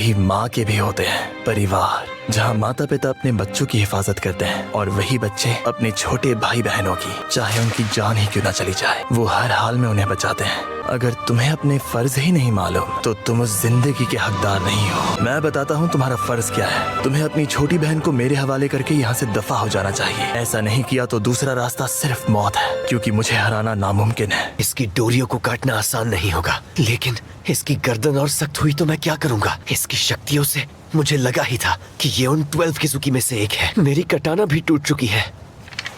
वही माँ के भी होते हैं। परिवार जहाँ माता पिता अपने बच्चों की हिफाजत करते हैं और वही बच्चे अपने छोटे भाई बहनों की, चाहे उनकी जान ही क्यों न चली जाए, वो हर हाल में उन्हें बचाते हैं। अगर तुम्हें अपने फर्ज ही नहीं मालूम तो तुम उस जिंदगी के हकदार नहीं हो। मैं बताता हूँ तुम्हारा फर्ज क्या है। तुम्हें अपनी छोटी बहन को मेरे हवाले करके यहाँ से दफा हो जाना चाहिए। ऐसा नहीं किया तो दूसरा रास्ता सिर्फ मौत है, क्योंकि मुझे हराना नामुमकिन है। इसकी डोरियों को काटना आसान नहीं होगा, लेकिन इसकी गर्दन और सख्त हुई तो मैं क्या करूँगा। इसकी शक्तियों से मुझे लगा ही था कि ये उन 12 किजुकी में से एक है। मेरी कटाना भी टूट चुकी है।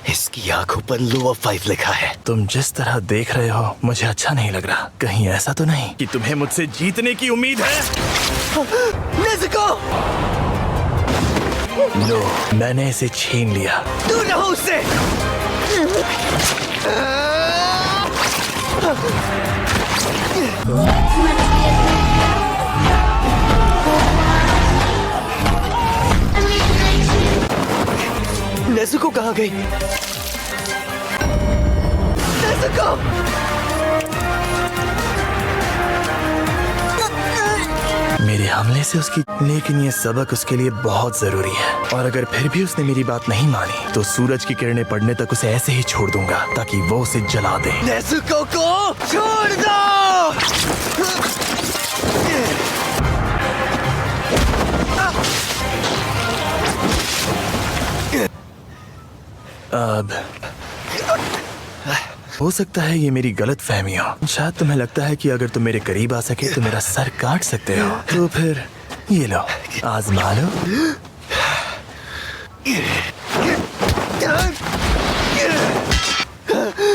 इसकी आंखों पर लोअर 5 लिखा है। तुम जिस तरह देख रहे हो मुझे अच्छा नहीं लग रहा। कहीं ऐसा तो नहीं कि तुम्हें मुझसे जीतने की उम्मीद है? नेज़ुको! लो, मैंने इसे छीन लिया। दूर रहो उससे! नेज़ुको कहाँ गई? नेज़ुको! मेरे हमले से उसकी, लेकिन ये सबक उसके लिए बहुत जरूरी है। और अगर फिर भी उसने मेरी बात नहीं मानी तो सूरज की किरणें पड़ने तक उसे ऐसे ही छोड़ दूंगा ताकि वो उसे जला दे। नेज़ुको को छोड़ दो! अब हो सकता है ये मेरी गलत फहमी हो। शायद तुम्हें लगता है कि अगर तुम मेरे करीब आ सके तो मेरा सर काट सकते हो, तो फिर ये लो, आजमा लो।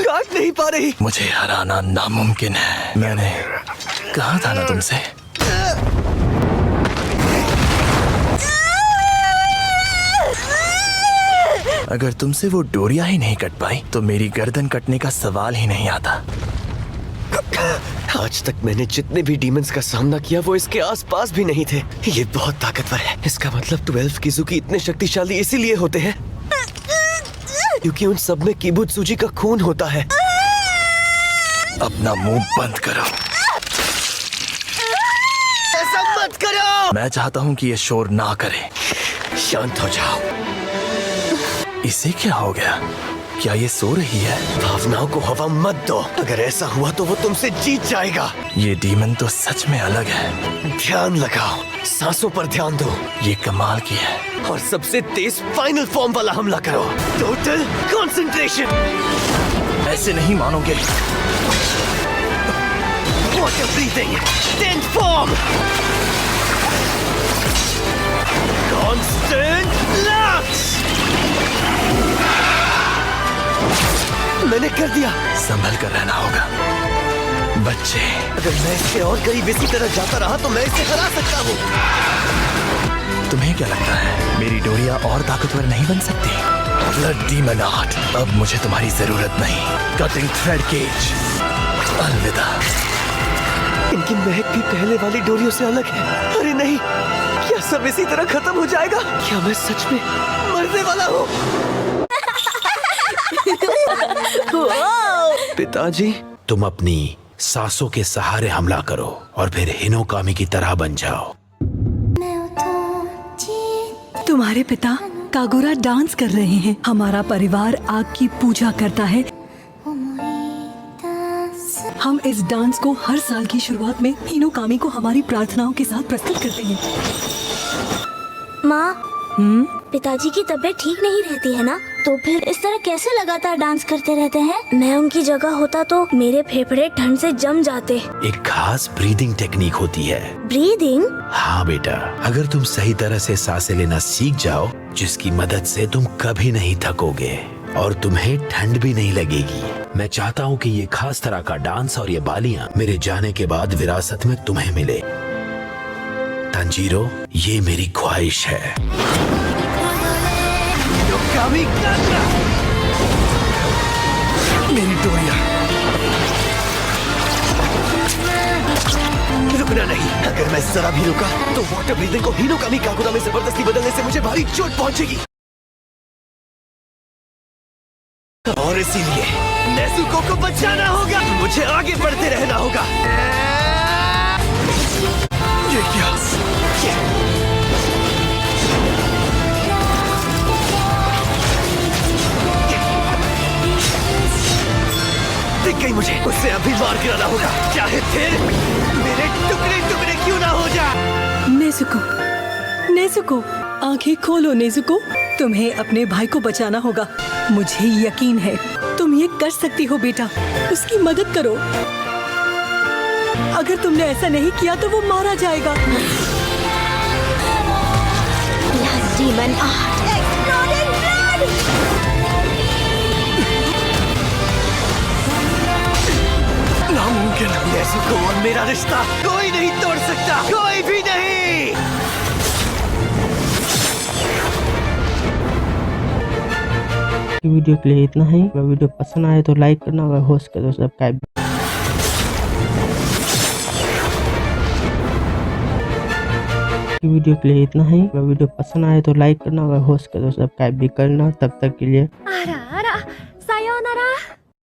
काट नहीं पा रही। मुझे हराना नामुमकिन है। मैंने कहा था ना तुमसे। अगर तुमसे वो डोरियां ही नहीं कट पाई तो मेरी गर्दन कटने का सवाल ही नहीं आता। आज तक मैंने जितने भी डीमंस का सामना किया वो इसके आसपास भी नहीं थे। ये बहुत ताकतवर है। इसका मतलब 12 किजुकी इतने शक्तिशाली इसीलिए होते हैं क्योंकि उन सब में किबुत्सुजी का खून होता है। अपना मुंह बंद करो। ऐसा मत करो। मैं चाहता हूँ कि ये शोर ना करे। शांत हो जाओ। इसे क्या हो गया? क्या ये सो रही है? भावनाओं को हवा मत दो। अगर ऐसा हुआ तो वो तुमसे जीत जाएगा। ये डीमन तो सच में अलग है। ध्यान लगाओ, सांसों पर ध्यान दो। ये कमाल की है। और सबसे तेज फाइनल फॉर्म वाला हमला करो। Total concentration. ऐसे नहीं मानोगे। Water breathing 10th form. Constant lux. मैंने कर दिया। संभल कर रहना होगा बच्चे। अगर मैं इससे और करीब इसी तरह जाता रहा तो मैं इसे हरा सकता हूँ। तुम्हें क्या लगता है मेरी डोरिया और ताकतवर नहीं बन सकती? ब्लड डीमन आर्ट, अब मुझे तुम्हारी जरूरत नहीं। कटिंग थ्रेड केज, अलविदा। इनकी महक भी पहले वाली डोरियों से अलग है। अरे नहीं, क्या सब इसी तरह खत्म हो जाएगा? क्या मैं सच में मरने वाला हूँ? पिताजी, तुम अपनी सांसों के सहारे हमला करो और फिर हिनोकामी की तरह बन जाओ। तुम्हारे पिता कागुरा डांस कर रहे हैं। हमारा परिवार आग की पूजा करता है। हम इस डांस को हर साल की शुरुआत में हिनोकामी को हमारी प्रार्थनाओं के साथ प्रस्तुत करते हैं। माँ, पिताजी की तबीयत ठीक नहीं रहती है ना, तो फिर इस तरह कैसे लगातार डांस करते रहते हैं? मैं उनकी जगह होता तो मेरे फेफड़े ठंड से जम जाते। एक खास ब्रीदिंग टेक्निक होती है। ब्रीदिंग? हाँ बेटा, अगर तुम सही तरह से सांसें लेना सीख जाओ, जिसकी मदद से तुम कभी नहीं थकोगे और तुम्हें ठंड भी नहीं लगेगी। मैं चाहता हूँ कि ये खास तरह का डांस और ये बालियाँ मेरे जाने के बाद विरासत में तुम्हें मिले। तंजीरो, ये मेरी ख्वाहिश है। मेरी डोरिया। रुकना नहीं। अगर मैं जरा भी रुका तो वाटर ब्रीथिंग को हिनोकामी कागुरा में जबरदस्ती बदलने से मुझे भारी चोट पहुंचेगी। और इसीलिए नेज़ुको को बचाना होगा। मुझे आगे बढ़ते रहना होगा। ये क्या? उसे अभी मार गिराना होगा, चाहे फिर मेरे टुकड़े टुकड़े क्यों ना हो जाए। नेजुको, नेजुको, आंखें खोलो नेजुको। तुम्हें अपने भाई को बचाना होगा। मुझे यकीन है तुम ये कर सकती हो बेटा। उसकी मदद करो। अगर तुमने ऐसा नहीं किया तो वो मारा जाएगा। Demon Art Exploding Blood! नामुमकिन। नेजुको और मेरा रिश्ता कोई नहीं तोड़ सकता, कोई भी नहीं। वीडियो के लिए इतना ही। अगर वीडियो पसंद आए तो लाइक करना, अगर हो सके तो सब्सक्राइब। वीडियो के लिए इतना ही। अगर वीडियो पसंद आए तो लाइक करना, अगर हो सके तो सब्सक्राइब भी करना। तब तक के लिए सायोनारा।